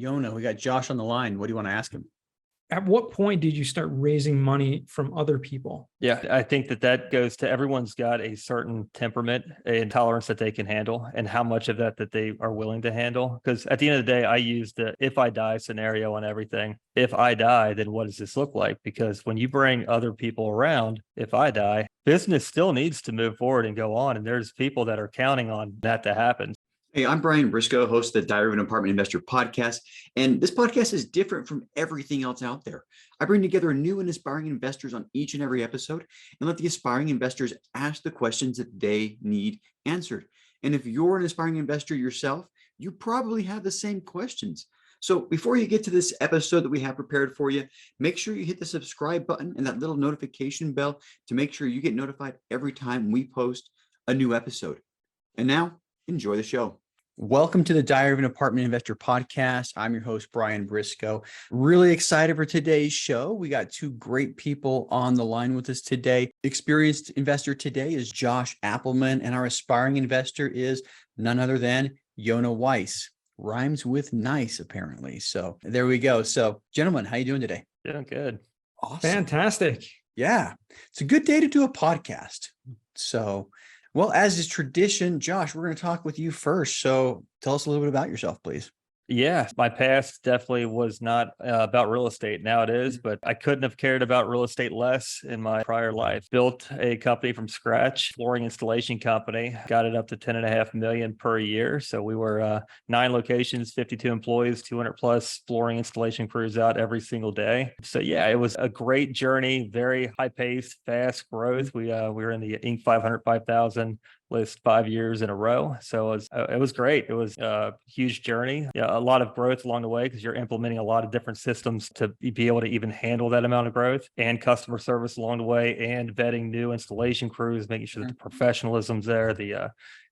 Yonah, we got Josh on the line. What do you want to ask him? At what point did you start raising money from other people? Yeah, I think that goes to everyone's got a certain temperament and tolerance that they can handle and how much of that they are willing to handle. Because at the end of the day, I use the if I die scenario on everything. If I die, then what does this look like? Because when you bring other people around, if I die, business still needs to move forward and go on. And there's people that are counting on that to happen. Hey, I'm Brian Briscoe, host of the Diary of an Apartment Investor podcast. And this podcast is different from everything else out there. I bring together new and inspiring investors on each and every episode and let the aspiring investors ask the questions that they need answered. And if you're an aspiring investor yourself, you probably have the same questions. So before you get to this episode that we have prepared for you, make sure you hit the subscribe button and that little notification bell to make sure you get notified every time we post a new episode. And now, enjoy the show. Welcome to the Diary of an Apartment Investor podcast. I'm your host, Brian Briscoe. Really excited for today's show. We got two great people on the line with us today. Experienced investor today is Josh Appelman, and our aspiring investor is none other than Yonah Weiss. Rhymes with nice, apparently. So there we go. So, gentlemen, how you doing today? Doing good. Awesome. Fantastic. Yeah, it's a good day to do a podcast. So, well, as is tradition, Josh, we're going to talk with you first. So tell us a little bit about yourself, please. Yeah, my past definitely was not about real estate. Now it is, but I couldn't have cared about real estate less in my prior life. Built a company from scratch, flooring installation company, got it up to 10.5 million per year. So we were 9 locations, 52 employees, 200 plus flooring installation crews out every single day. So yeah, it was a great journey, very high paced, fast growth. We were in the Inc. 500, 5,000 list 5 years in a row. So it was great. It was a huge journey. Yeah, a lot of growth along the way because you're implementing a lot of different systems to be able to even handle that amount of growth, and customer service along the way, and vetting new installation crews, making sure that the professionalism's there.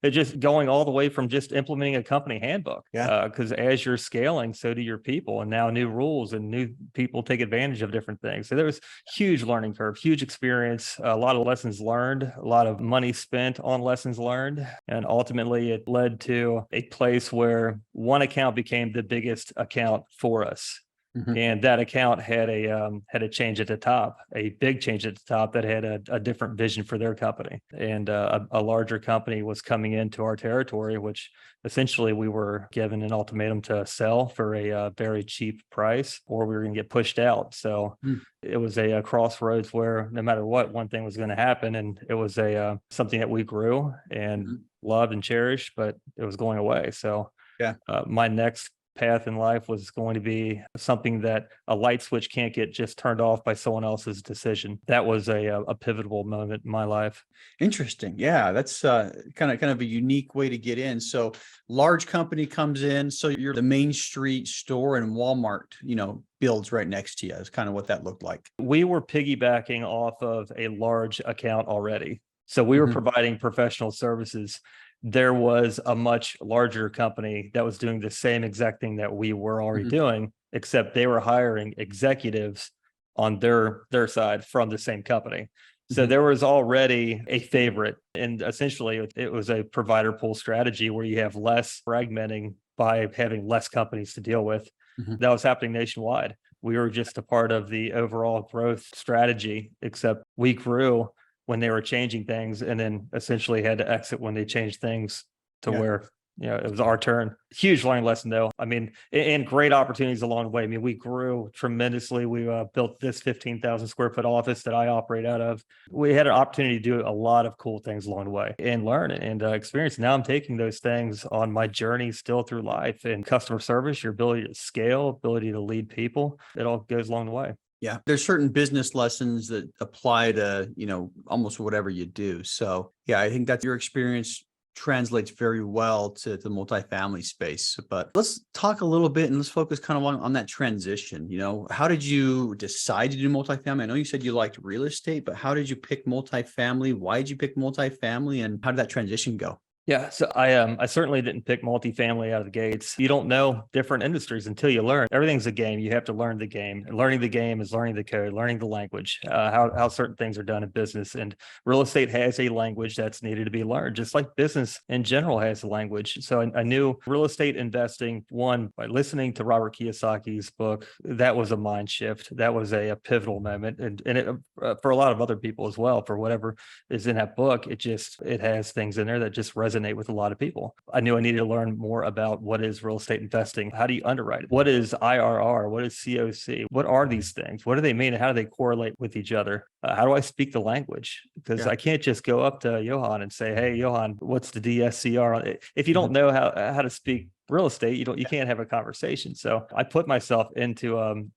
It's just going all the way from just implementing a company handbook. Yeah. Because as you're scaling, so do your people, and now new rules and new people take advantage of different things. So there was huge learning curve, huge experience, a lot of lessons learned, a lot of money spent on lessons learned. And ultimately it led to a place where one account became the biggest account for us. Mm-hmm. And that account had a change at the top, a big change at the top that had a different vision for their company. And a larger company was coming into our territory, which essentially we were given an ultimatum to sell for a very cheap price, or we were going to get pushed out. So it was a crossroads where no matter what, one thing was going to happen. And it was something that we grew and loved and cherished, but it was going away. So yeah, my next path in life was going to be something that a light switch can't get just turned off by someone else's decision. That was a pivotal moment in my life. Interesting. Yeah, that's kind of a unique way to get in. So large company comes in. So you're the Main Street store, and Walmart, builds right next to you. Is kind of what that looked like. We were piggybacking off of a large account already. So we were providing professional services. There was a much larger company that was doing the same exact thing that we were already doing, except they were hiring executives on their side from the same company. So there was already a favorite, and essentially it was a provider pool strategy where you have less fragmenting by having less companies to deal with. That was happening nationwide. We were just a part of the overall growth strategy, except we grew when they were changing things, and then essentially had to exit when they changed things to where, it was our turn. Huge learning lesson though. I mean, and great opportunities along the way. I mean, we grew tremendously. We built this 15,000 square foot office that I operate out of. We had an opportunity to do a lot of cool things along the way and learn and experience. Now I'm taking those things on my journey still through life, and customer service, your ability to scale, ability to lead people, it all goes along the way. Yeah, there's certain business lessons that apply to, almost whatever you do. So yeah, I think that your experience translates very well to the multifamily space. But let's talk a little bit and let's focus kind of on that transition. How did you decide to do multifamily? I know you said you liked real estate, but how did you pick multifamily? Why did you pick multifamily, and how did that transition go? Yeah, so I certainly didn't pick multifamily out of the gates. You don't know different industries until you learn. Everything's a game. You have to learn the game. And learning the game is learning the code, learning the language, how certain things are done in business. And real estate has a language that's needed to be learned, just like business in general has a language. So I knew real estate investing, one, by listening to Robert Kiyosaki's book, that was a mind shift. That was a pivotal moment. And it, for a lot of other people as well, for whatever is in that book, it has things in there that just resonate with a lot of people. I knew I needed to learn more about what is real estate investing. How do you underwrite it? What is IRR? What is COC? What are these things? What do they mean? And how do they correlate with each other? How do I speak the language? Because I can't just go up to Johan and say, "Hey, Johan, what's the DSCR?" If you don't know how to speak real estate, you can't have a conversation. So I put myself into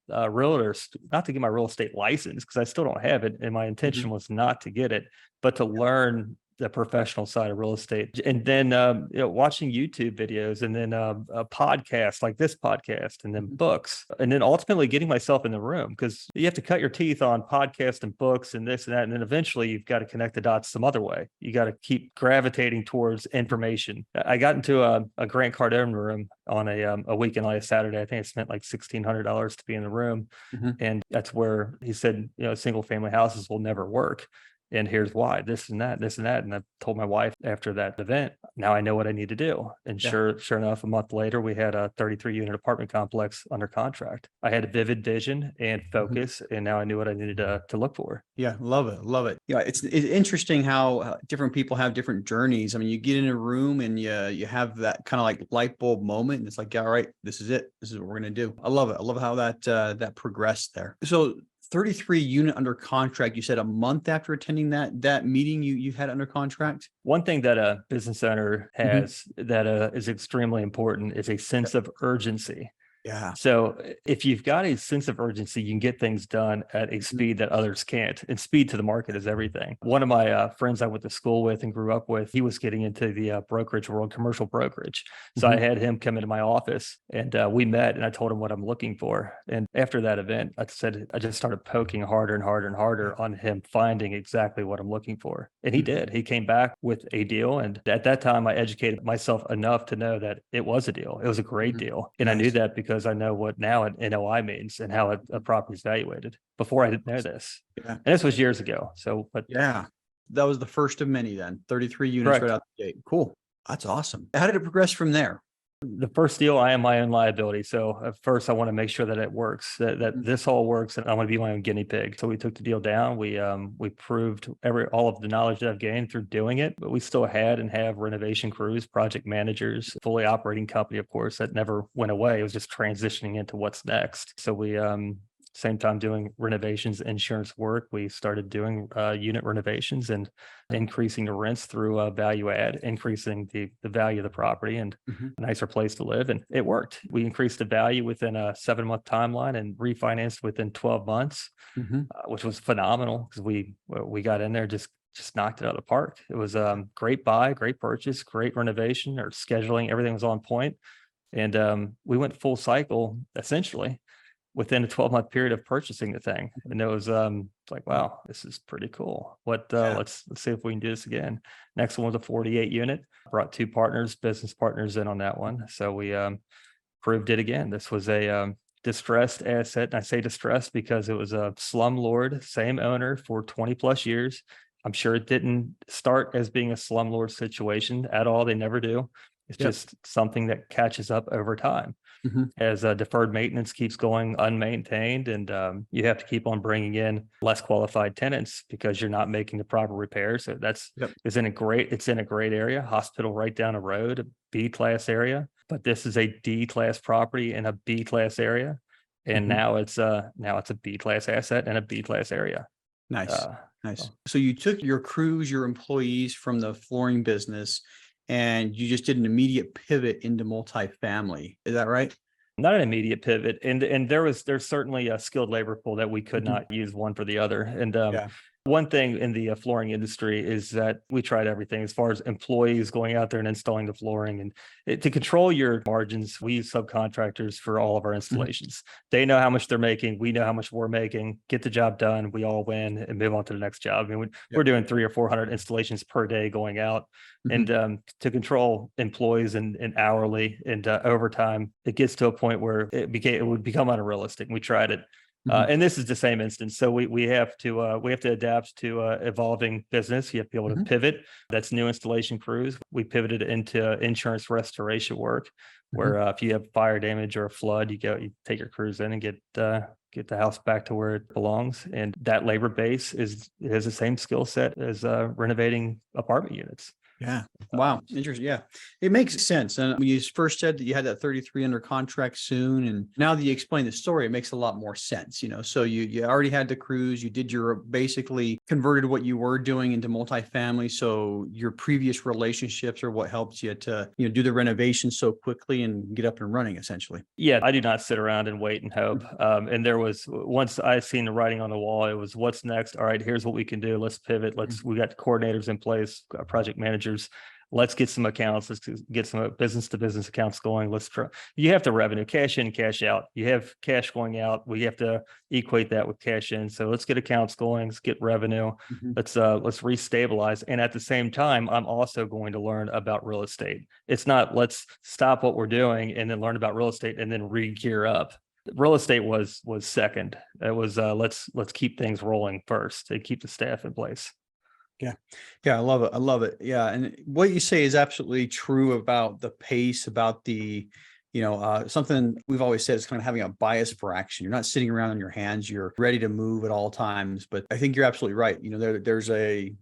realtors, not to get my real estate license because I still don't have it, and my intention was not to get it, but to learn the professional side of real estate. And then watching YouTube videos, and then a podcast like this podcast, and then books, and then ultimately getting myself in the room, because you have to cut your teeth on podcasts and books and this and that, and then eventually you've got to connect the dots some other way. You got to keep gravitating towards information. I got into a Grant Cardone room on a weekend last Saturday. I think I spent like $1,600 to be in the room, and that's where he said, single family houses will never work. And here's why, this and that, this and that. And I told my wife after that event, now I know what I need to do. And sure enough, a month later, we had a 33 unit apartment complex under contract. I had a vivid vision and focus, and now I knew what I needed to look for. Yeah, love it. Love it. Yeah, it's interesting how different people have different journeys. I mean, you get in a room and you have that kind of like light bulb moment, and it's like, yeah, all right, this is it. This is what we're going to do. I love it. I love how that progressed there. So 33 unit under contract, you said a month after attending that meeting you had under contract? One thing that a business owner has that is extremely important is a sense of urgency. Yeah. So if you've got a sense of urgency, you can get things done at a speed that others can't. And speed to the market is everything. One of my friends I went to school with and grew up with, he was getting into the brokerage world, commercial brokerage. So I had him come into my office, and we met, and I told him what I'm looking for. And after that event, I just started poking harder and harder and harder on him finding exactly what I'm looking for. And he did. He came back with a deal. And at that time, I educated myself enough to know that it was a deal. It was a great deal. And I knew that because I know what now an NOI means and how a property is evaluated. Before I didn't know this. Yeah. And this was years ago. So, but yeah, that was the first of many then. 33 units correct. Right out the gate. Cool. That's awesome. How did it progress from there? The first deal, I am my own liability. So at first I want to make sure that it works, that this all works, and I want to be my own guinea pig. So we took the deal down. We proved all of the knowledge that I've gained through doing it, but we still had and have renovation crews, project managers, fully operating company, of course, that never went away. It was just transitioning into what's next. So we, same time doing renovations, insurance work, we started doing unit renovations and increasing the rents through value add, increasing the value of the property and a nicer place to live. And it worked. We increased the value within a 7-month timeline and refinanced within 12 months, which was phenomenal because we got in there, just knocked it out of the park. It was great buy, great purchase, great renovation, or scheduling. Everything was on point. And we went full cycle essentially within a 12-month period of purchasing the thing. And it was like, wow, this is pretty cool. Let's see if we can do this again. Next one was a 48 unit, brought 2 business partners in on that one. So we proved it again. This was a distressed asset. And I say distressed because it was a slumlord, same owner for 20 plus years. I'm sure it didn't start as being a slumlord situation at all. They never do. It's just something that catches up over time. As deferred maintenance keeps going unmaintained, and you have to keep on bringing in less qualified tenants because you're not making the proper repairs. So it's in a great area, hospital right down the road, a B-class area, but this is a D-class property in a B-class area. And now it's a B-class asset in a B-class area. Nice. So you took your crews, your employees from the flooring business, and you just did an immediate pivot into multifamily. Is that right? Not an immediate pivot. And there's certainly a skilled labor pool that we could not use one for the other. And One thing in the flooring industry is that we tried everything as far as employees going out there and installing the flooring. And to control your margins, we use subcontractors for all of our installations. They know how much they're making. We know how much we're making. Get the job done. We all win and move on to the next job. I mean, we're doing 300 or 400 installations per day going out. And to control employees and hourly and overtime, it gets to a point where it would become unrealistic. We tried it. And this is the same instance. So we have to adapt to evolving business. You have to be able to pivot. That's new installation crews. We pivoted into insurance restoration work, where if you have fire damage or a flood, you take your crews in and get the house back to where it belongs. And that labor base has the same skill set as renovating apartment units. Yeah. Wow. Interesting. Yeah. It makes sense. And when you first said that you had that 33 under contract soon, and now that you explain the story, it makes a lot more sense, so you already had the crews, you did basically converted what you were doing into multifamily. So your previous relationships are what helps you to, do the renovation so quickly and get up and running essentially. Yeah. I do not sit around and wait and hope. And there was, once I seen the writing on the wall, it was, what's next? All right, here's what we can do. Let's pivot. We got coordinators in place, project managers. Let's get some accounts. Let's get some business to business accounts going. Let's try. You have to revenue, cash in, cash out. You have cash going out. We have to equate that with cash in. So let's get accounts going. Let's get revenue. Let's restabilize. And at the same time, I'm also going to learn about real estate. It's not let's stop what we're doing and then learn about real estate and then re-gear up. Real estate was second. It was let's keep things rolling first and keep the staff in place. Yeah. Yeah. I love it. I love it. Yeah. And what you say is absolutely true about the pace, about the, something we've always said is kind of having a bias for action. You're not sitting around on your hands. You're ready to move at all times. But I think you're absolutely right. There's a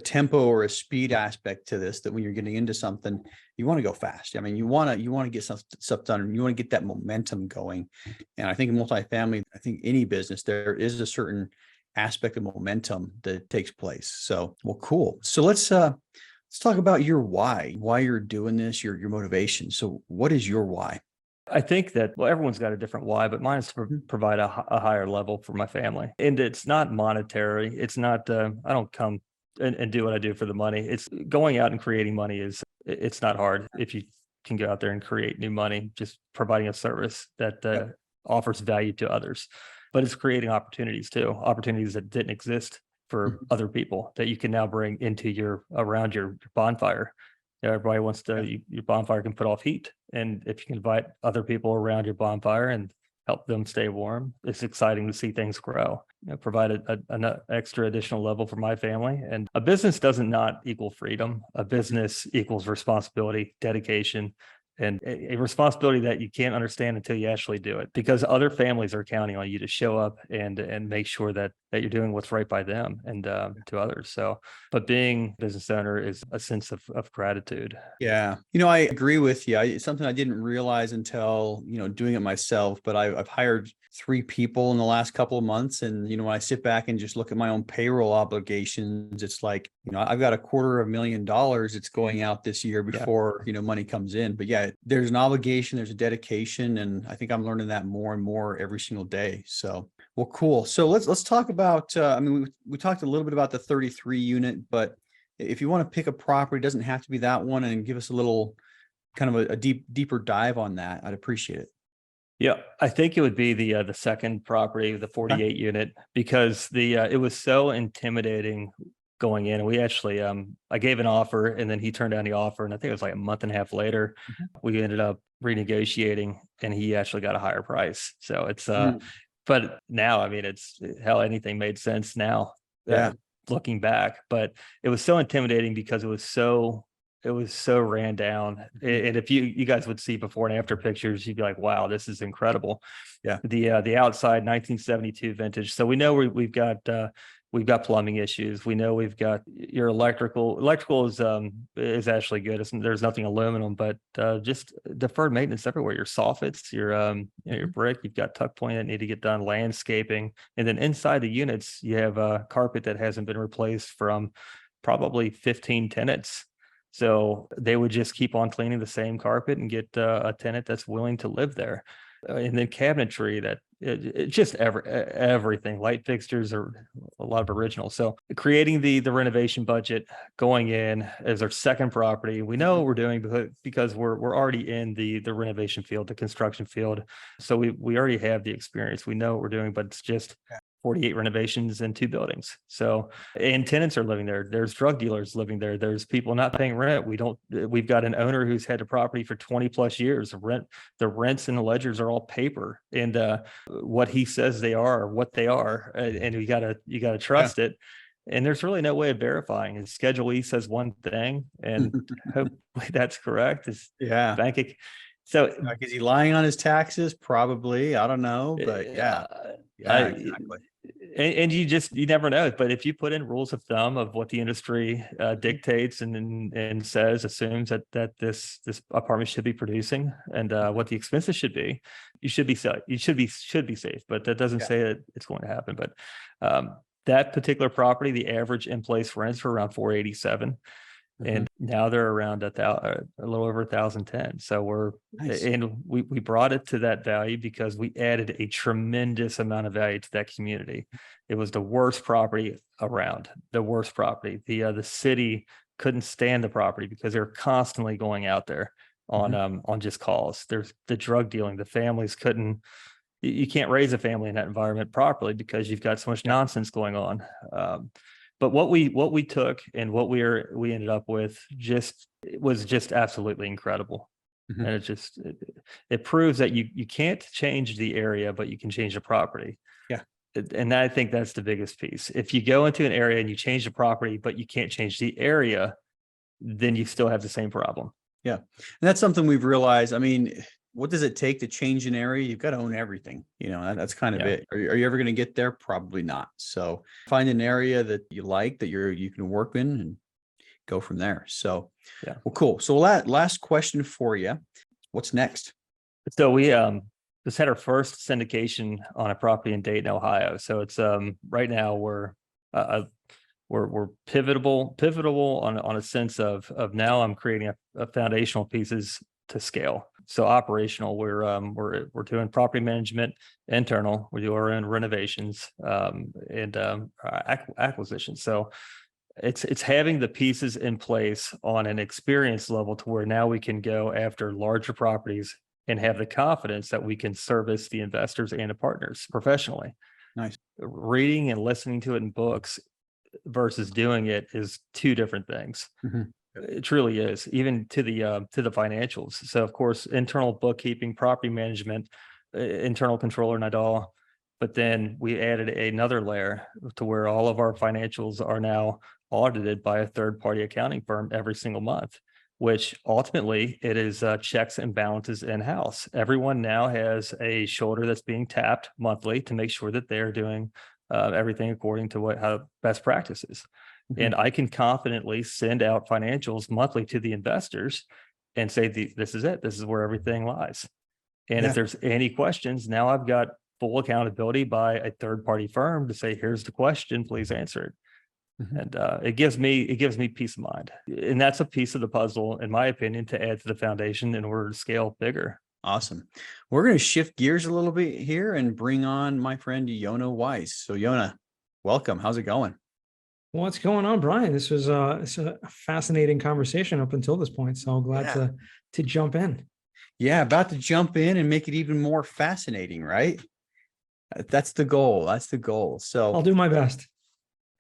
tempo or a speed aspect to this, that when you're getting into something, you want to go fast. I mean, you want to get stuff done, and you want to get that momentum going. And I think in multifamily, I think any business, there is a certain aspect of momentum that takes place. So, well, cool. So let's talk about your why you're doing this, your motivation. So what is your why? I think that, everyone's got a different why, but mine is to provide a higher level for my family. And it's not monetary. It's not, I don't come and do what I do for the money. It's going out and creating money it's not hard if you can go out there and create new money, just providing a service that offers value to others. But it's creating opportunities too, opportunities that didn't exist for other people that you can now bring into around your bonfire. Everybody wants to, your bonfire can put off heat. And if you can invite other people around your bonfire and help them stay warm, it's exciting to see things grow. Provide an extra additional level for my family. And a business doesn't not equal freedom. A business equals responsibility, dedication, and a responsibility that you can't understand until you actually do it, because other families are counting on you to show up and make sure that you're doing what's right by them and to others. So, but being a business owner is a sense of gratitude. Yeah. I agree with you. It's something I didn't realize until, doing it myself, but I've hired 3 people in the last couple of months. And, when I sit back and just look at my own payroll obligations, it's like, I've got $250,000 it's going out this year before, money comes in. But yeah, there's an obligation, there's a dedication. And I think I'm learning that more and more every single day. So, well, cool. So let's talk about, we talked a little bit about the 33 unit, but if you want to pick a property, it doesn't have to be that one, and give us a little kind of a deeper dive on that, I'd appreciate it. Yeah, I think it would be the second property, the 48 unit, because it was so intimidating going in. And we actually, I gave an offer and then he turned down the offer. And I think it was like a month and a half later, we ended up renegotiating and he actually got a higher price. So it's, but now, it's how anything made sense now, looking back, but it was so intimidating because it was so ran down. And if you guys would see before and after pictures, you'd be like, wow, this is incredible. Yeah. The outside 1972 vintage. So we know we've got plumbing issues. We know we've got your electrical is actually good. There's nothing aluminum, but just deferred maintenance everywhere. Your soffits, your brick, you've got tuck point that need to get done, landscaping. And then inside the units, you have a carpet that hasn't been replaced from probably 15 tenants. So they would just keep on cleaning the same carpet and get a tenant that's willing to live there. And then cabinetry that just everything. Light fixtures are a lot of original. So creating the renovation budget, going in as our second property, we know what we're doing because we're already in the renovation field, the construction field. So we already have the experience. We know what we're doing, but it's just 48 renovations in 2 buildings. So, and tenants are living there. There's drug dealers living there. There's people not paying rent. We've got an owner who's had the property for 20 plus years. The rents and the ledgers are all paper, and what he says they are what they are. And you gotta trust it. And there's really no way of verifying. His Schedule E says one thing, and hopefully that's correct. Bank. So like, is he lying on his taxes? Probably. I don't know, but exactly. And you never know. But if you put in rules of thumb of what the industry dictates and assumes that this apartment should be producing and what the expenses should be, you should be safe. You should be safe. But that doesn't say that it's going to happen. But that particular property, the average in place rents were around 487. And now they're around a little over 1,010. So we brought it to that value because we added a tremendous amount of value to that community. It was the worst property around, the worst property. The city couldn't stand the property because they're constantly going out there on just calls. There's the drug dealing. The families couldn't. You can't raise a family in that environment properly because you've got so much nonsense going on. But what we took and what we ended up with was just absolutely incredible. And it proves that you can't change the area, but you can change the property. Yeah. And I think that's the biggest piece. If you go into an area and you change the property, but you can't change the area, then you still have the same problem. Yeah. And that's something we've realized. I mean, what does it take to change an area? You've got to own everything. That's kind of it. Are you ever going to get there? Probably not. So find an area that you like, that you can work in, and go from there. So, well, cool. So last question for you. What's next? So we just had our first syndication on a property in Dayton, Ohio. So it's right now we're pivotal on a sense of now I'm creating a foundational pieces to scale. So operational, we're doing property management, internal. We do our own renovations and acquisition. So it's having the pieces in place on an experience level to where now we can go after larger properties and have the confidence that we can service the investors and the partners professionally. Nice. Reading and listening to it in books versus doing it is 2 different things. It truly is, even to the financials. So of course, internal bookkeeping, property management, internal controller, not all. But then we added another layer to where all of our financials are now audited by a third-party accounting firm every single month, which ultimately it is checks and balances in-house. Everyone now has a shoulder that's being tapped monthly to make sure that they're doing everything according to how best practices. And I can confidently send out financials monthly to the investors and say, this is it. This is where everything lies. And if there's any questions, now I've got full accountability by a third-party firm to say, here's the question, please answer it. And it gives me peace of mind. And that's a piece of the puzzle, in my opinion, to add to the foundation in order to scale bigger. Awesome. We're going to shift gears a little bit here and bring on my friend Yonah Weiss. So Yonah, welcome. How's it going? What's going on, Brian? This was it's a fascinating conversation up until this point. So glad to jump in. Yeah, about to jump in and make it even more fascinating, right? That's the goal. That's the goal. So I'll do my best.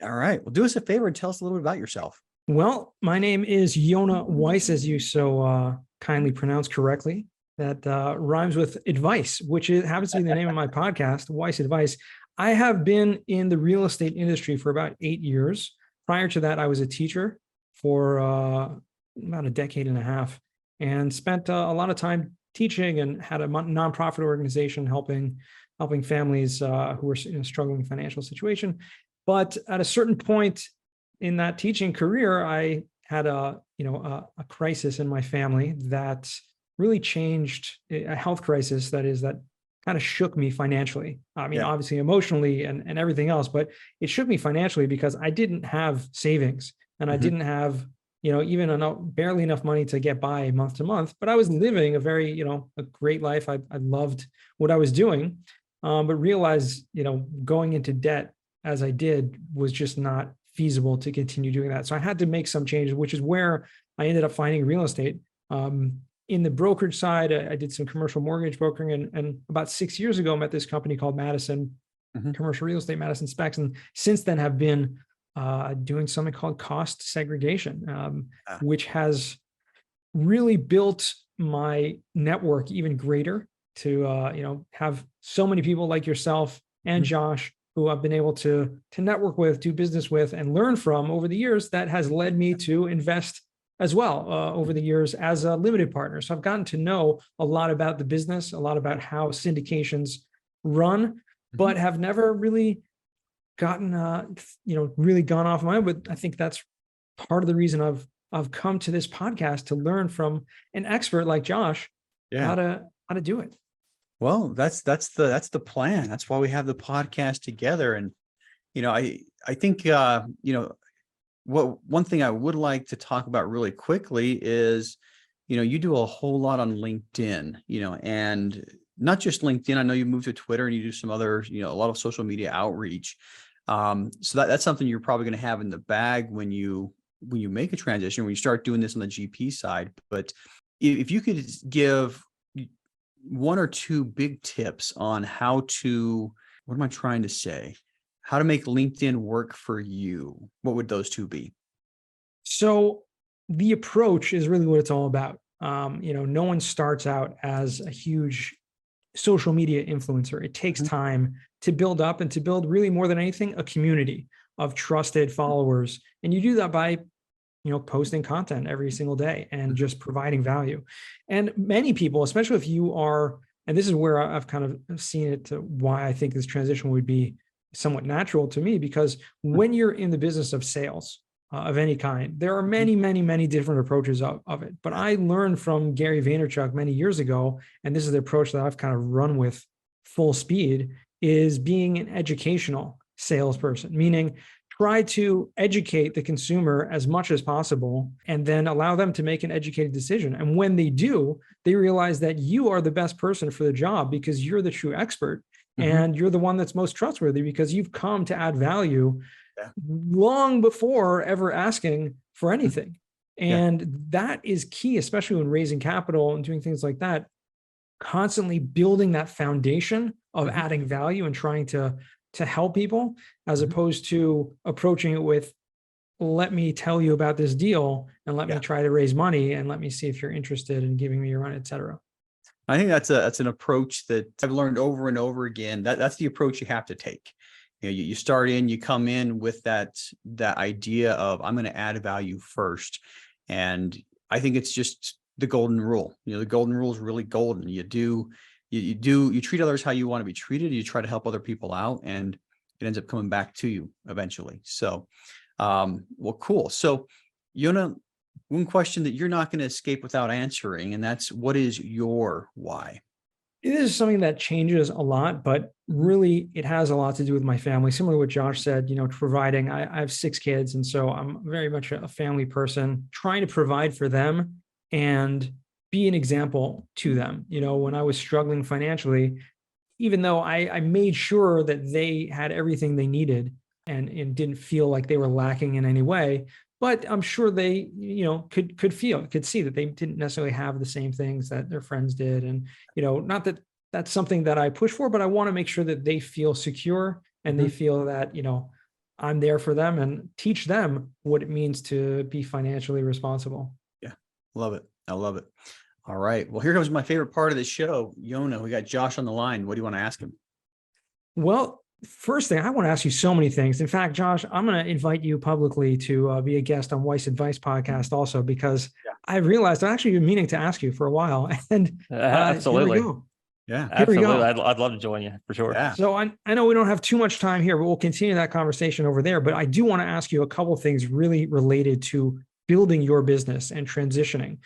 All right. Well, do us a favor and tell us a little bit about yourself. Well, my name is Yonah Weiss, as you so kindly pronounced correctly. That rhymes with advice, which happens to be the name of my podcast, Weiss Advice. I have been in the real estate industry for about 8 years. Prior to that, I was a teacher for about a decade and a half, and spent a lot of time teaching, and had a nonprofit organization helping families who were in a struggling financial situation. But at a certain point in that teaching career, I had a crisis in my family that really changed, a health crisis that kind of shook me financially. I mean, obviously emotionally and everything else, but it shook me financially because I didn't have savings, and I didn't have, even barely enough money to get by month to month, but I was living a very, a great life. I loved what I was doing. but realized, going into debt as I did was just not feasible to continue doing that. So I had to make some changes, which is where I ended up finding real estate. In the brokerage side, I did some commercial mortgage brokering, and about 6 years ago, met this company called Madison Commercial Real Estate, Madison Specs, and since then have been doing something called cost segregation, which has really built my network even greater to have so many people like yourself and Josh who I've been able to network with, do business with, and learn from over the years. That has led me to invest as well over the years as a limited partner. So I've gotten to know a lot about the business, a lot about how syndications run, but have never really gotten, really gone off my own. But I think that's part of the reason I've come to this podcast to learn from an expert like Josh how to do it. Well, that's the plan. That's why we have the podcast together. And, I think, one thing I would like to talk about really quickly is, you do a whole lot on LinkedIn, and not just LinkedIn. I know you moved to Twitter and you do some other, a lot of social media outreach. So that's something you're probably going to have in the bag when you make a transition, when you start doing this on the GP side. But if you could give one or two big tips on how to make LinkedIn work for you, what would those two be? So the approach is really what it's all about. No one starts out as a huge social media influencer. It takes time to build up and to build, really more than anything, a community of trusted followers. And you do that by posting content every single day and just providing value. And many people, especially if you are, and this is where I've kind of seen it, to why I think this transition would be somewhat natural to me, because when you're in the business of sales of any kind, there are many, many, many different approaches of it. But I learned from Gary Vaynerchuk many years ago, and this is the approach that I've kind of run with full speed, is being an educational salesperson, meaning try to educate the consumer as much as possible and then allow them to make an educated decision. And when they do, they realize that you are the best person for the job because you're the true expert and you're the one that's most trustworthy because you've come to add value long before ever asking for anything. And that is key, especially when raising capital and doing things like that, constantly building that foundation of adding value and trying to help people, as opposed to approaching it with, let me tell you about this deal and let me try to raise money and let me see if you're interested in giving me your money, et cetera. I think that's an approach that I've learned over and over again. That's the approach you have to take. You start in, you come in with that idea of, I'm going to add value first. And I think it's just the golden rule. The golden rule is really golden. You treat others how you want to be treated. You try to help other people out, and it ends up coming back to you eventually. So, well, cool. So, Yonah, one question that you're not going to escape without answering, and that's, what is your why? It is something that changes a lot, but really it has a lot to do with my family. Similar to what Josh said, providing, I have 6 kids. And so I'm very much a family person, trying to provide for them and be an example to them. When I was struggling financially, even though I made sure that they had everything they needed and didn't feel like they were lacking in any way, but I'm sure they, could see that they didn't necessarily have the same things that their friends did. And, not that that's something that I push for, but I want to make sure that they feel secure and they feel that, I'm there for them and teach them what it means to be financially responsible. Yeah. Love it. I love it. All right. Well, here comes my favorite part of the show. Yonah, we got Josh on the line. What do you want to ask him? Well, first thing, I want to ask you so many things. In fact, Josh, I'm going to invite you publicly to be a guest on Weiss Advice podcast also, because I realized I've actually been meaning to ask you for a while. And absolutely. Here we go. Yeah, absolutely. I'd love to join you for sure. Yeah. So I know we don't have too much time here, but we'll continue that conversation over there. But I do want to ask you a couple of things really related to building your business and transitioning.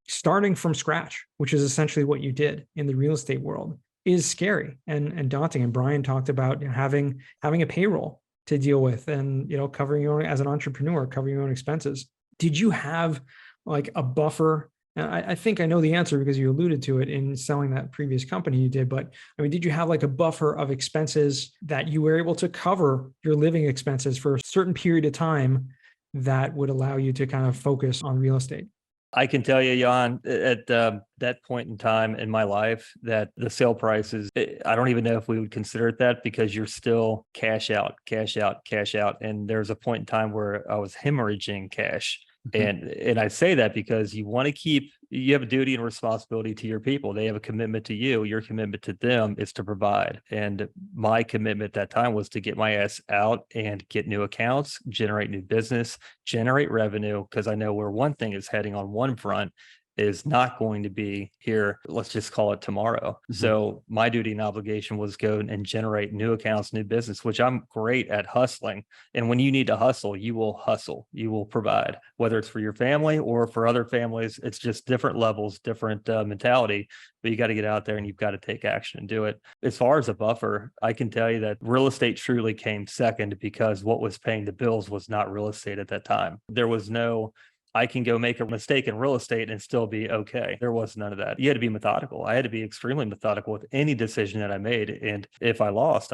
Starting from scratch, which is essentially what you did in the real estate world, is scary and daunting. And Brian talked about having a payroll to deal with and, covering your own, as an entrepreneur, covering your own expenses. Did you have like a buffer And I think I know the answer because you alluded to it in selling that previous company you did. But I mean, did you have like a buffer of expenses that you were able to cover your living expenses for a certain period of time that would allow you to kind of focus on real estate? I can tell you, Jan, at that point in time in my life, that the sale prices, I don't even know if we would consider it that, because you're still cash out, cash out, cash out. And there's a point in time where I was hemorrhaging cash. And I say that because you want to keep, you have a duty and responsibility to your people. They have a commitment to you. Your commitment to them is to provide. And my commitment at that time was to get my ass out and get new accounts, generate new business, generate revenue, because I know where one thing is heading on one front is not going to be here, let's just call it tomorrow. So my duty and obligation was go and generate new accounts, new business, which I'm great at hustling. And when you need to hustle, you will provide, whether it's for your family or for other families. It's just different levels, different mentality, but you got to get out there and you've got to take action and do it. As far as a buffer, I can tell you that real estate truly came second, because what was paying the bills was not real estate at that time. There was no, I can go make a mistake in real estate and still be okay. There was none of that. You had to be methodical. I had to be extremely methodical with any decision that I made. And if I lost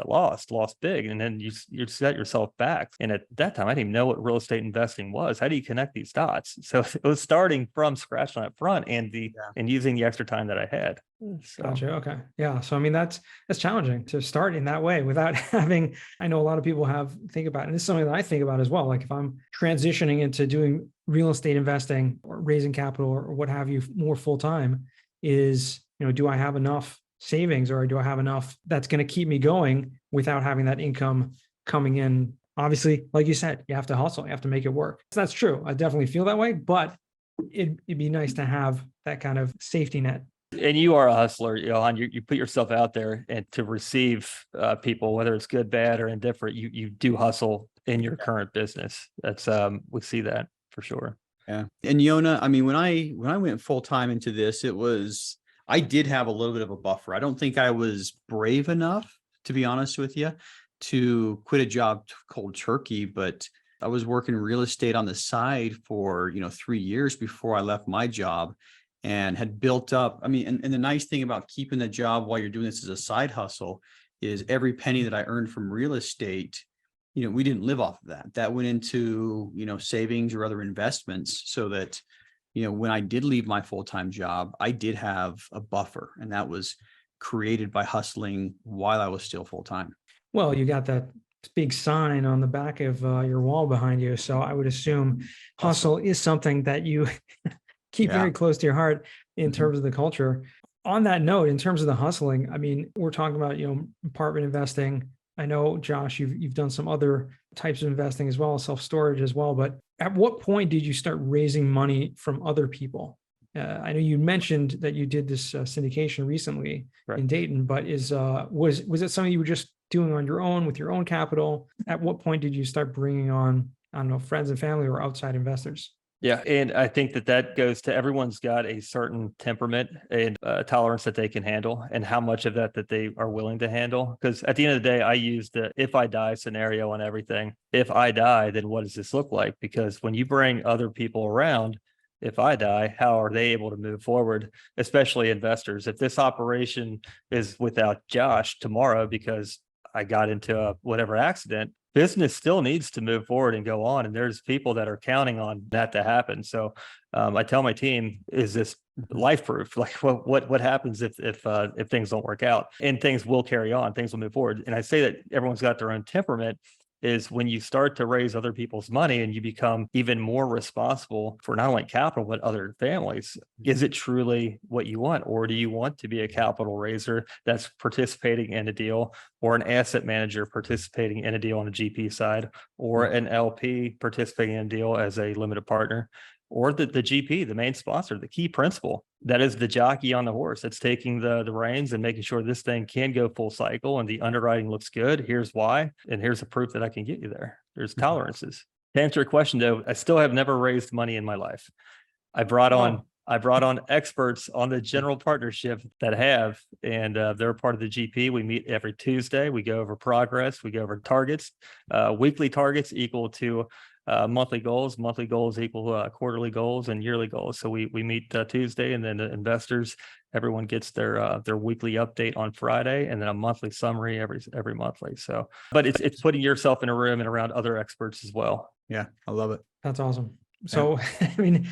big. And then you set yourself back. And at that time, I didn't even know what real estate investing was. How do you connect these dots? So it was starting from scratch on that front and and using the extra time that I had. So. Gotcha. Okay. Yeah. So, I mean, that's challenging to start in that way without having, I know a lot of people think about, and this is something that I think about as well. Like if I'm transitioning into doing real estate investing or raising capital or what have you more full time, is, do I have enough savings, or do I have enough that's going to keep me going without having that income coming in? Obviously, like you said, you have to hustle, you have to make it work. So that's true. I definitely feel that way, but it'd be nice to have that kind of safety net. And you are a hustler, Johan. You put yourself out there, and to receive people, whether it's good, bad, or indifferent, you do hustle in your current business. That's we see that for sure. Yeah. And Yonah, I mean, when I went full time into this, I did have a little bit of a buffer. I don't think I was brave enough, to be honest with you, to quit a job cold turkey, but I was working real estate on the side for, 3 years before I left my job, and had built up. I mean, and the nice thing about keeping the job while you're doing this as a side hustle is every penny that I earned from real estate, we didn't live off of that. That went into, savings or other investments, so that, when I did leave my full-time job, I did have a buffer, and that was created by hustling while I was still full-time. Well, you got that big sign on the back of your wall behind you. So I would assume hustle is something that you keep very close to your heart in terms of the culture. On that note, in terms of the hustling, I mean, we're talking about, apartment investing. I know, Josh, you've done some other types of investing as well, self-storage as well. But at what point did you start raising money from other people? I know you mentioned that you did this syndication recently in Dayton, but was it something you were just doing on your own with your own capital? At what point did you start bringing on, I don't know, friends and family or outside investors? Yeah. And I think that goes to, everyone's got a certain temperament and tolerance that they can handle, and how much of that they are willing to handle. Because at the end of the day, I use the if I die scenario on everything. If I die, then what does this look like? Because when you bring other people around, if I die, how are they able to move forward, especially investors? If this operation is without Josh tomorrow because I got into whatever accident, business still needs to move forward and go on. And there's people that are counting on that to happen. So I tell my team, is this life proof? Like what happens if things don't work out? And things will carry on, things will move forward. And I say that everyone's got their own temperament. Is when you start to raise other people's money and you become even more responsible for not only capital, but other families. Is it truly what you want? Or do you want to be a capital raiser that's participating in a deal, or an asset manager participating in a deal on the GP side, or an LP participating in a deal as a limited partner, or the GP, the main sponsor, the key principal? That is the jockey on the horse that's taking the reins and making sure this thing can go full cycle and the underwriting looks good. Here's why, and here's the proof that I can get you there. There's tolerances. To answer your question, though, I still have never raised money in my life. I brought on experts on the general partnership that have, and they're part of the GP. We meet every Tuesday. We go over progress. We go over targets, weekly targets equal to monthly goals. Monthly goals equal quarterly goals and yearly goals. So we meet Tuesday, and then the investors, everyone gets their weekly update on Friday, and then a monthly summary every monthly. So, but it's putting yourself in a room and around other experts as well. Yeah, I love it. That's awesome. So, I mean,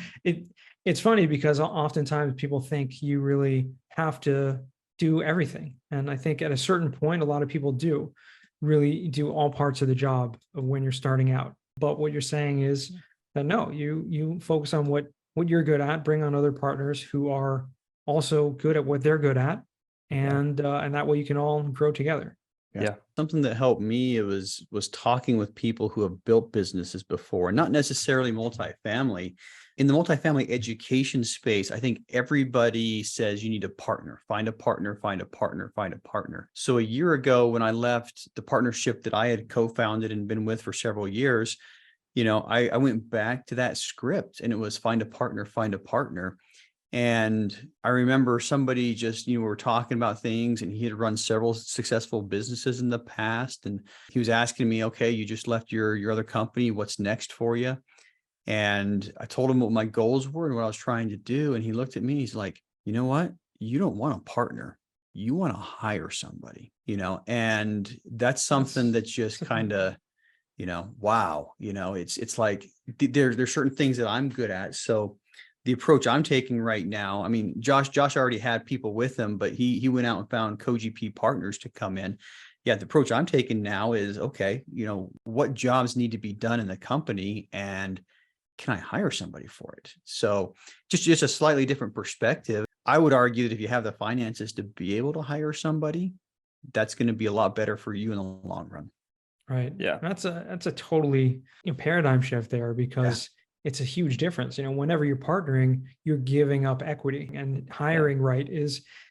it's funny because oftentimes people think you really have to do everything. And I think at a certain point, a lot of people do really do all parts of the job of when you're starting out. But what you're saying is that no, you focus on what you're good at, bring on other partners who are also good at what they're good at, and that way you can all grow together. Yeah. Something that helped me was talking with people who have built businesses before, not necessarily multifamily. In the multifamily education space, I think everybody says you need a partner, find a partner, find a partner, find a partner. So a year ago, when I left the partnership that I had co-founded and been with for several years, I went back to that script, and it was find a partner, find a partner. And I remember somebody just, we were talking about things, and he had run several successful businesses in the past. And he was asking me, okay, you just left your other company. What's next for you? And I told him what my goals were and what I was trying to do. And he looked at me, he's like, you know what? You don't want a partner. You want to hire somebody, and that's something that's just kind of, wow, it's like there's certain things that I'm good at. So the approach I'm taking right now, I mean, Josh already had people with him, but he went out and found co-GP partners to come in. Yeah, the approach I'm taking now is, okay, what jobs need to be done in the company, and can I hire somebody for it? So just a slightly different perspective. I would argue that if you have the finances to be able to hire somebody, that's going to be a lot better for you in the long run. Right. Yeah. That's a totally paradigm shift there, because it's a huge difference. Whenever you're partnering, you're giving up equity, and hiring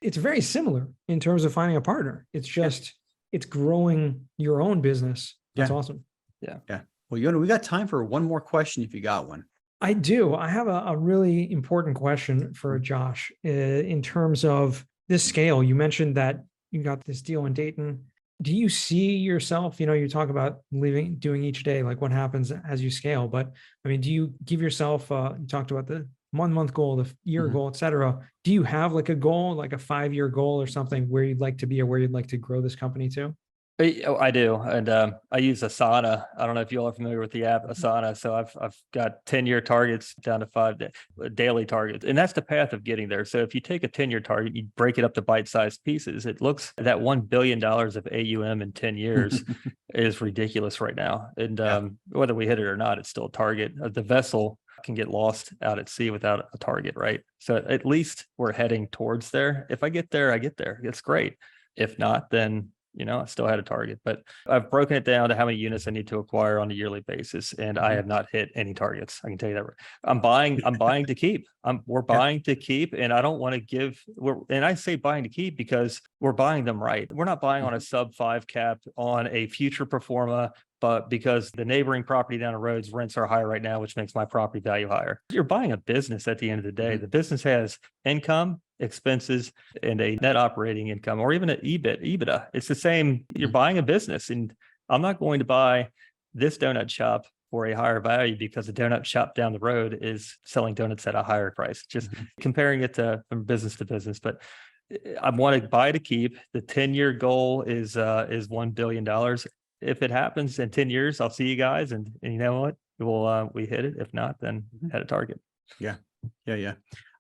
it's very similar in terms of finding a partner. It's just, it's growing your own business. That's awesome. Yeah. Well, Yonah, we got time for one more question if you got one. I do. I have a really important question for Josh in terms of this scale. You mentioned that you got this deal in Dayton. Do you see yourself, you talk about doing each day, like what happens as you scale, but I mean, do you give yourself, you talked about the 1 month goal, the year goal, et cetera. Do you have like a goal, like a 5-year goal or something where you'd like to be, or where you'd like to grow this company to? I do, and I use Asana. I don't know if you all are familiar with the app Asana. So I've got 10-year targets down to 5 daily targets, and that's the path of getting there. So if you take a 10-year target, you break it up to bite-sized pieces. It looks that $1 billion of AUM in 10 years is ridiculous right now, and whether we hit it or not, it's still a target. The vessel can get lost out at sea without a target, right? So at least we're heading towards there. If I get there, I get there. It's great. If not, then I still had a target, but I've broken it down to how many units I need to acquire on a yearly basis, and I have not hit any targets. I can tell you that. I'm buying to keep. We're buying to keep, and I don't want to give. And I say buying to keep because we're buying them right. We're not buying on a sub-5 cap on a future pro forma, but because the neighboring property down the road's rents are higher right now, which makes my property value higher. You're buying a business at the end of the day. The business has income, expenses, and a net operating income, or even an EBITDA. It's the same. You're buying a business, and I'm not going to buy this donut shop for a higher value because the donut shop down the road is selling donuts at a higher price. Just comparing it from business to business, but I want to buy to keep. The 10-year goal is $1 billion. If it happens in 10 years, I'll see you guys, and you know what? We hit it. If not, then had a target. Yeah.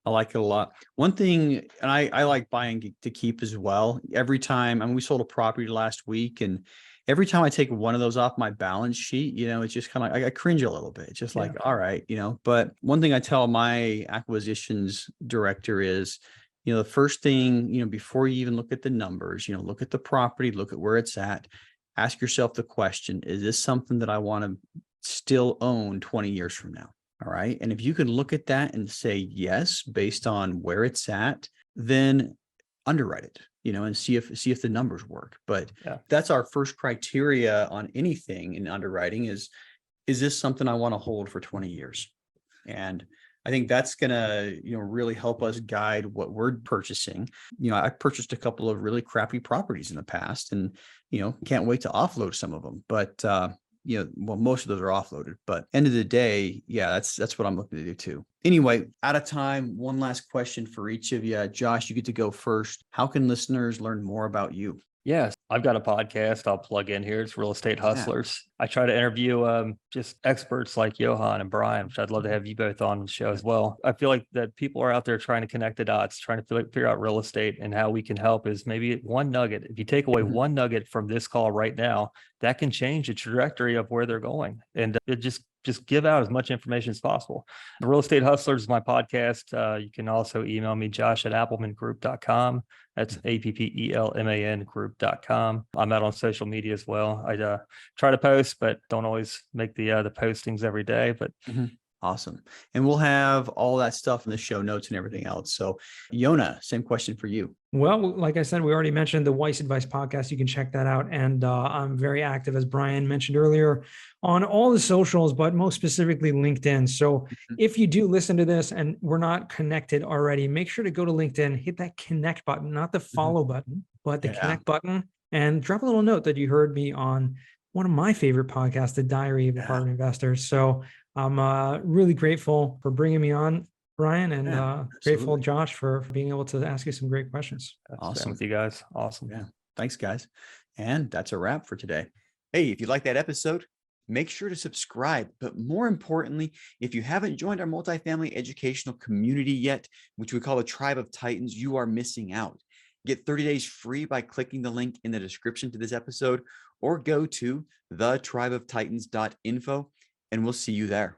I like it a lot. One thing, and I like buying to keep as well. Every time, I mean, we sold a property last week, and every time I take one of those off my balance sheet, it's just kind of like I cringe a little bit. It's just like, all right, but one thing I tell my acquisitions director is, the first thing, before you even look at the numbers, look at the property, look at where it's at, ask yourself the question, is this something that I want to still own 20 years from now? All right. And if you can look at that and say yes, based on where it's at, then underwrite it, and see if the numbers work. But that's our first criteria on anything in underwriting is this something I want to hold for 20 years? And I think that's going to, really help us guide what we're purchasing. I purchased a couple of really crappy properties in the past, and, can't wait to offload some of them. But, well, most of those are offloaded, but end of the day, yeah, that's what I'm looking to do too. Anyway, out of time, one last question for each of you. Josh, you get to go first. How can listeners learn more about you? Yes, I've got a podcast I'll plug in here. It's Real Estate Hustlers. I try to interview just experts like Johan and Brian, which I'd love to have you both on the show as well. I feel like that people are out there trying to connect the dots, trying to figure out real estate, and how we can help is maybe one nugget. If you take away one nugget from this call right now, that can change the trajectory of where they're going. And it just give out as much information as possible. The Real Estate Hustlers is my podcast. You can also email me, josh@appelmangroup.com. That's APPELMAN group.com. I'm out on social media as well. I try to post, but don't always make the postings every day. But Awesome. And we'll have all that stuff in the show notes and everything else. So Yonah, same question for you. Well, like I said, we already mentioned the Weiss Advice podcast. You can check that out. And I'm very active, as Brian mentioned earlier, on all the socials, but most specifically LinkedIn. So if you do listen to this and we're not connected already, make sure to go to LinkedIn, hit that connect button, not the follow button, but the connect button, and drop a little note that you heard me on one of my favorite podcasts, The Diary of Apartment Investors. So I'm really grateful for bringing me on, Brian, and grateful, Josh, for being able to ask you some great questions. Awesome with you guys. Awesome. Yeah. Thanks, guys. And that's a wrap for today. Hey, if you like that episode, make sure to subscribe. But more importantly, if you haven't joined our multifamily educational community yet, which we call the Tribe of Titans, you are missing out. Get 30 days free by clicking the link in the description to this episode, or go to thetribeoftitans.info, and we'll see you there.